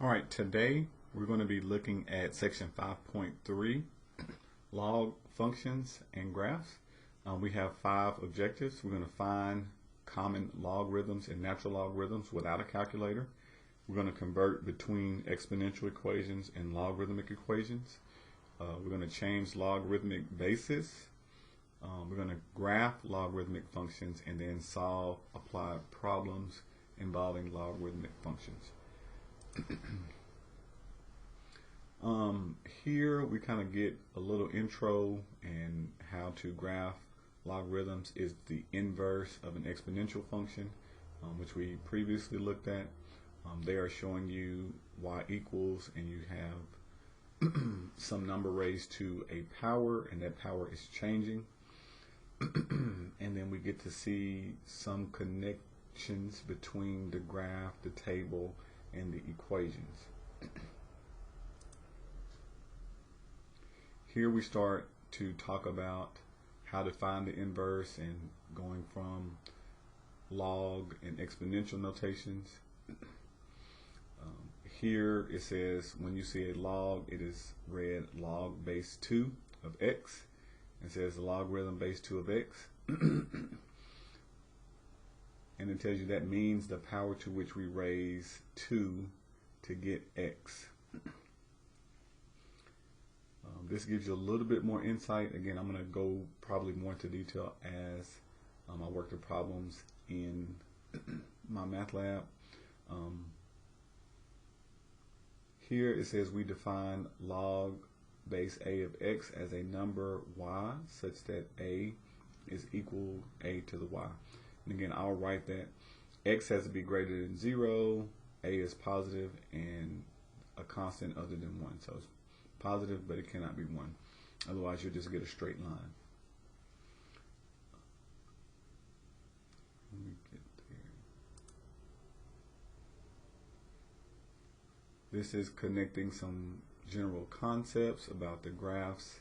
All right, today we're going to be looking at section 5.3, log functions and graphs. We have 5 objectives. We're going to find common logarithms and natural logarithms without a calculator. We're going to convert between exponential equations and logarithmic equations. We're going to change logarithmic bases. We're going to graph logarithmic functions and then solve applied problems involving logarithmic functions. Here we kind of get a little intro and how to graph logarithms is the inverse of an exponential function, which we previously looked at. They are showing you y equals, and you have some number raised to a power, and that power is changing. And then we get to see some connections between the graph, the table, and the equations. Here we start to talk about how to find the inverse and going from log and exponential notations. Here it says when you see a log, it is read log base 2 of x. It says logarithm base 2 of x. And it tells you that means the power to which we raise 2 to get x. This gives you a little bit more insight. Again, I'm going to go probably more into detail as I work the problems in my math lab. Here it says we define log base a of x as a number y such that a is equal a to the y. And again, I'll write that x has to be greater than 0, a is positive, and a constant other than 1. So it's positive, but it cannot be 1. Otherwise, you'll just get a straight line. Let me get there. This is connecting some general concepts about the graphs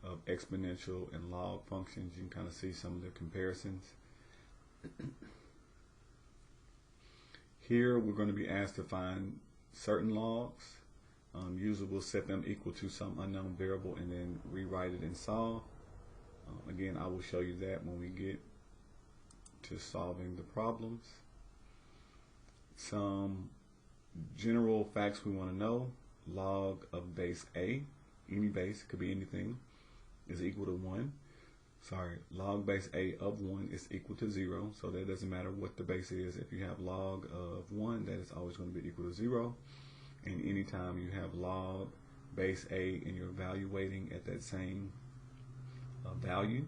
of exponential and log functions. You can kind of see some of the comparisons. Here we're going to be asked to find certain logs. Usually we'll set them equal to some unknown variable and then rewrite it and solve. Again, I will show you that when we get to solving the problems. Some general facts we want to know. Log of base a, any base, could be anything, is equal to 1. Log base a of 1 is equal to 0, so that doesn't matter what the base is. If you have log of 1, that is always going to be equal to 0. And anytime you have log base a and you're evaluating at that same value,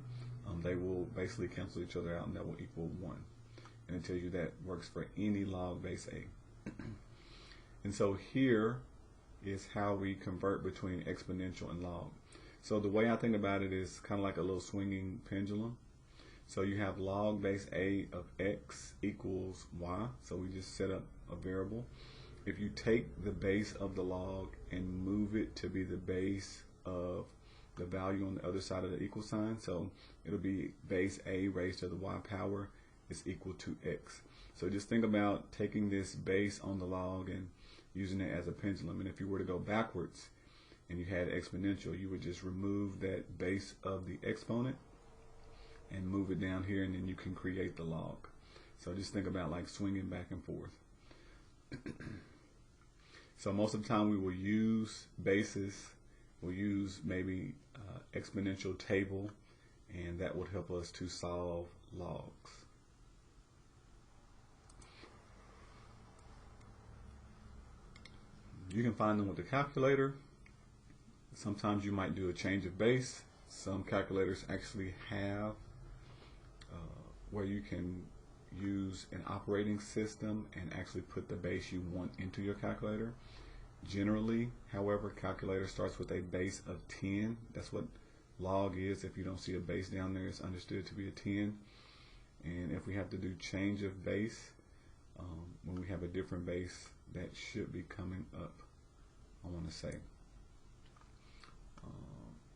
they will basically cancel each other out, and that will equal 1. And it tells you that works for any log base a. And so here is how we convert between exponential and log. So the way I think about it is kind of like a little swinging pendulum. So you have log base a of x equals y. So we just set up a variable. If you take the base of the log and move it to be the base of the value on the other side of the equal sign, so it'll be base a raised to the y power is equal to x. So just think about taking this base on the log and using it as a pendulum. And if you were to go backwards and you had exponential, you would just remove that base of the exponent and move it down here, and then you can create the log. So just think about like swinging back and forth. So most of the time we will use bases. We'll use maybe exponential table, and that would help us to solve logs. You can find them with the calculator. Sometimes you might do a change of base. Some calculators actually have where you can use an operating system and actually put the base you want into your calculator. Generally, however, calculator starts with a base of 10. That's what log is. If you don't see a base down there, it's understood to be a 10. And if we have to do change of base, when we have a different base, that should be coming up, I want to say.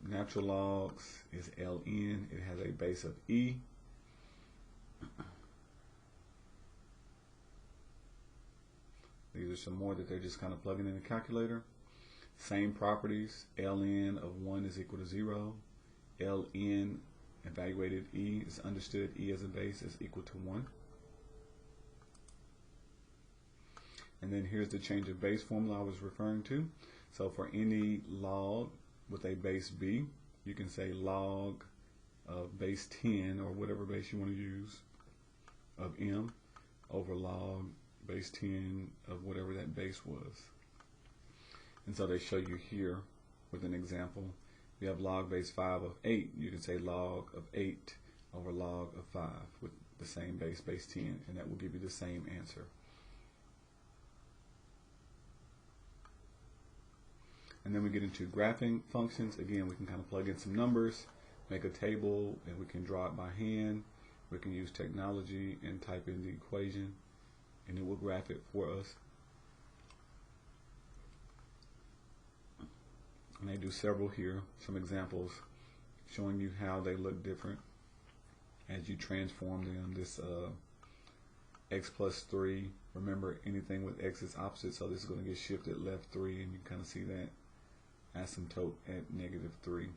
Natural logs is ln. It has a base of e. These are some more that they're just kind of plugging in the calculator. Same properties. Ln of 1 is equal to 0. Ln evaluated E is understood E as a base is equal to 1. And then here's the change of base formula I was referring to. So for any log with a base b, you can say log of base 10, or whatever base you want to use, of m over log base 10 of whatever that base was. And so they show you here with an example. You have log base 5 of 8. You can say log of 8 over log of 5 with the same base 10, and that will give you the same answer. And then we get into graphing functions. Again, we can kind of plug in some numbers, make a table, and we can draw it by hand. We can use technology and type in the equation, and it will graph it for us. And they do several here, some examples showing you how they look different as you transform them. This x plus 3, remember anything with x is opposite, so this is going to get shifted left 3, and you kind of see that asymptote at -3.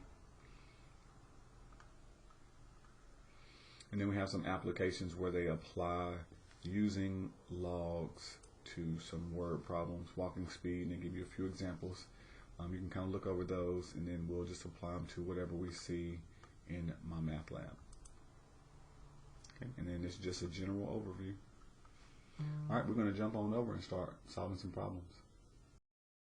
And then we have some applications where they apply using logs to some word problems, walking speed, and they give you a few examples. You can kind of look over those, and then we'll just apply them to whatever we see in my math lab. Okay, and then it's just a general overview. All right, we're going to jump on over and start solving some problems.